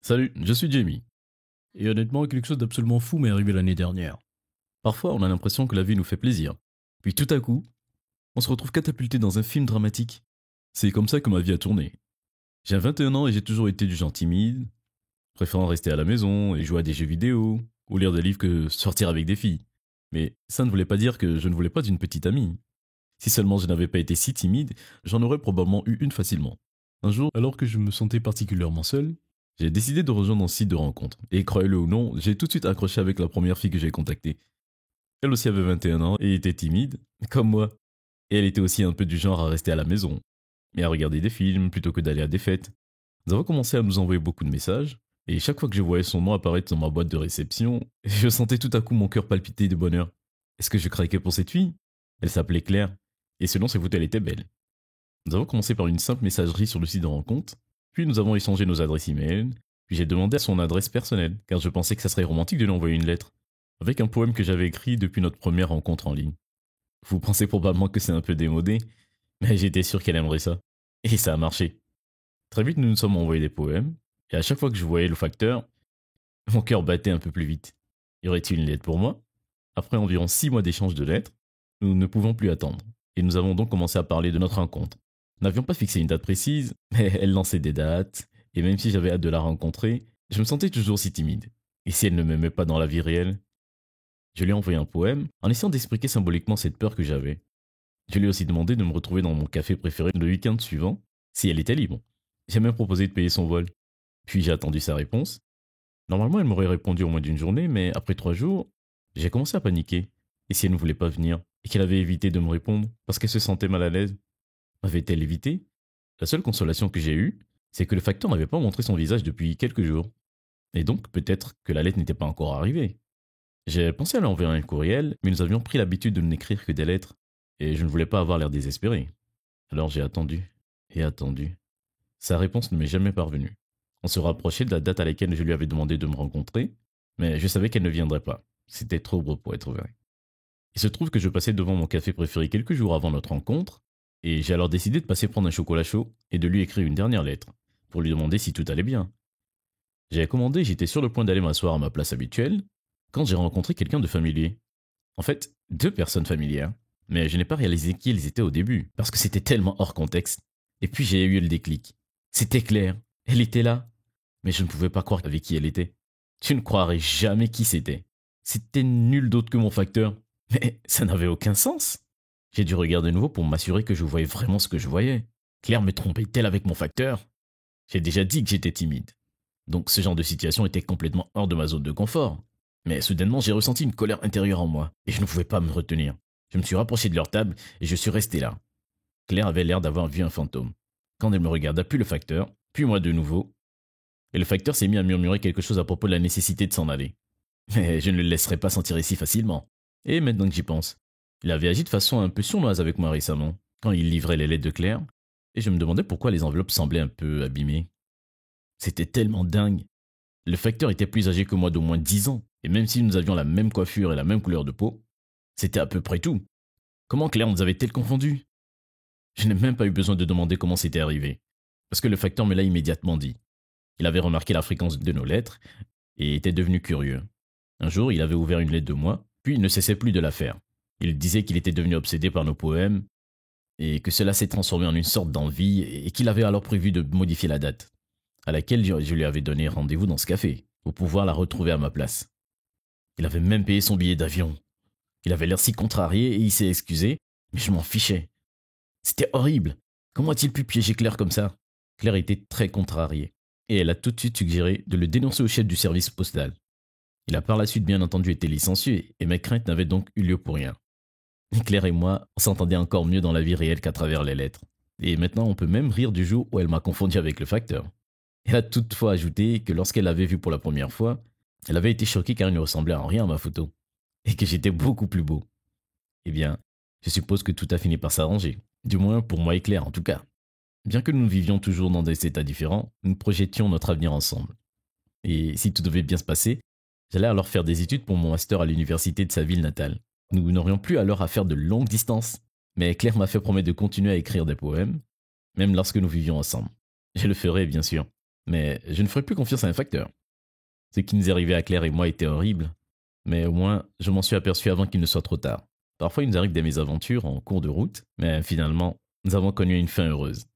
Salut, je suis Jamie. Et honnêtement, quelque chose d'absolument fou m'est arrivé l'année dernière. Parfois, on a l'impression que la vie nous fait plaisir. Puis tout à coup, on se retrouve catapulté dans un film dramatique. C'est comme ça que ma vie a tourné. J'ai 21 ans et j'ai toujours été du genre timide, préférant rester à la maison et jouer à des jeux vidéo, ou lire des livres que sortir avec des filles. Mais ça ne voulait pas dire que je ne voulais pas d'une petite amie. Si seulement je n'avais pas été si timide, j'en aurais probablement eu une facilement. Un jour, alors que je me sentais particulièrement seul, j'ai décidé de rejoindre un site de rencontre. Et croyez-le ou non, j'ai tout de suite accroché avec la première fille que j'ai contactée. Elle aussi avait 21 ans et était timide, comme moi. Et elle était aussi un peu du genre à rester à la maison, et à regarder des films plutôt que d'aller à des fêtes. Nous avons commencé à nous envoyer beaucoup de messages, et chaque fois que je voyais son nom apparaître dans ma boîte de réception, je sentais tout à coup mon cœur palpiter de bonheur. Est-ce que je craquais pour cette fille? Elle s'appelait Claire, et selon ses photos elle était belle. Nous avons commencé par une simple messagerie sur le site de rencontre, puis nous avons échangé nos adresses e-mail, puis j'ai demandé à son adresse personnelle, car je pensais que ça serait romantique de lui envoyer une lettre, avec un poème que j'avais écrit depuis notre première rencontre en ligne. Vous pensez probablement que c'est un peu démodé, mais j'étais sûr qu'elle aimerait ça. Et ça a marché. Très vite, nous nous sommes envoyés des poèmes, et à chaque fois que je voyais le facteur, mon cœur battait un peu plus vite. Y aurait-il une lettre pour moi? Après environ 6 mois d'échange de lettres, nous ne pouvons plus attendre, et nous avons donc commencé à parler de notre rencontre. Nous n'avions pas fixé une date précise, mais elle lançait des dates, et même si j'avais hâte de la rencontrer, je me sentais toujours si timide. Et si elle ne m'aimait pas dans la vie réelle? Je lui ai envoyé un poème en essayant d'expliquer symboliquement cette peur que j'avais. Je lui ai aussi demandé de me retrouver dans mon café préféré le week-end suivant, si elle était libre. J'ai même proposé de payer son vol. Puis j'ai attendu sa réponse. Normalement, elle m'aurait répondu au moins d'une journée, mais après 3 jours, j'ai commencé à paniquer. Et si elle ne voulait pas venir, et qu'elle avait évité de me répondre, parce qu'elle se sentait mal à l'aise, m'avait-elle évité? La seule consolation que j'ai eue, c'est que le facteur n'avait pas montré son visage depuis quelques jours. Et donc, peut-être que la lettre n'était pas encore arrivée. J'ai pensé à lui envoyer un courriel, mais nous avions pris l'habitude de n'écrire que des lettres, et je ne voulais pas avoir l'air désespéré. Alors j'ai attendu, et attendu. Sa réponse ne m'est jamais parvenue. On se rapprochait de la date à laquelle je lui avais demandé de me rencontrer, mais je savais qu'elle ne viendrait pas. C'était trop beau pour être vrai. Il se trouve que je passais devant mon café préféré quelques jours avant notre rencontre, et j'ai alors décidé de passer prendre un chocolat chaud et de lui écrire une dernière lettre, pour lui demander si tout allait bien. J'avais commandé, j'étais sur le point d'aller m'asseoir à ma place habituelle, quand j'ai rencontré quelqu'un de familier. En fait, 2 personnes familières, mais je n'ai pas réalisé qui elles étaient au début, parce que c'était tellement hors contexte. Et puis j'ai eu le déclic. C'était clair, elle était là, mais je ne pouvais pas croire avec qui elle était. Tu ne croirais jamais qui c'était. C'était nul d'autre que mon facteur. Mais ça n'avait aucun sens. J'ai dû regarder de nouveau pour m'assurer que je voyais vraiment ce que je voyais. Claire me trompait-elle avec mon facteur? J'ai déjà dit que j'étais timide. Donc ce genre de situation était complètement hors de ma zone de confort. Mais soudainement, j'ai ressenti une colère intérieure en moi, et je ne pouvais pas me retenir. Je me suis rapproché de leur table, et je suis resté là. Claire avait l'air d'avoir vu un fantôme. Quand elle me regarda, puis le facteur, puis moi de nouveau, et le facteur s'est mis à murmurer quelque chose à propos de la nécessité de s'en aller. Mais je ne le laisserai pas s'en tirer si facilement. Et maintenant que j'y pense, il avait agi de façon un peu sournoise avec moi récemment, quand il livrait les lettres de Claire, et je me demandais pourquoi les enveloppes semblaient un peu abîmées. C'était tellement dingue. Le facteur était plus âgé que moi d'au moins 10 ans, et même si nous avions la même coiffure et la même couleur de peau, c'était à peu près tout. Comment Claire nous avait-elle confondus? Je n'ai même pas eu besoin de demander comment c'était arrivé, parce que le facteur me l'a immédiatement dit. Il avait remarqué la fréquence de nos lettres, et était devenu curieux. Un jour, il avait ouvert une lettre de moi, puis il ne cessait plus de la faire. Il disait qu'il était devenu obsédé par nos poèmes, et que cela s'est transformé en une sorte d'envie, et qu'il avait alors prévu de modifier la date, à laquelle je lui avais donné rendez-vous dans ce café, pour pouvoir la retrouver à ma place. Il avait même payé son billet d'avion. Il avait l'air si contrarié et il s'est excusé, mais je m'en fichais. C'était horrible. Comment a-t-il pu piéger Claire comme ça? Claire était très contrariée, et elle a tout de suite suggéré de le dénoncer au chef du service postal. Il a par la suite bien entendu été licencié, et mes craintes n'avaient donc eu lieu pour rien. Claire et moi, on s'entendait encore mieux dans la vie réelle qu'à travers les lettres. Et maintenant, on peut même rire du jour où elle m'a confondu avec le facteur. Elle a toutefois ajouté que lorsqu'elle l'avait vu pour la première fois, elle avait été choquée car il ne ressemblait en rien à ma photo, et que j'étais beaucoup plus beau. Eh bien, je suppose que tout a fini par s'arranger, du moins pour moi et Claire en tout cas. Bien que nous vivions toujours dans des états différents, nous projetions notre avenir ensemble. Et si tout devait bien se passer, j'allais alors faire des études pour mon master à l'université de sa ville natale. Nous n'aurions plus alors à faire de longues distances, mais Claire m'a fait promettre de continuer à écrire des poèmes, même lorsque nous vivions ensemble. Je le ferai bien sûr, Mais je ne ferai plus confiance à un facteur. Ce qui nous est arrivé à Claire et moi était horrible, mais au moins je m'en suis aperçu avant qu'il ne soit trop tard. Parfois il nous arrive des mésaventures en cours de route, mais finalement nous avons connu une fin heureuse.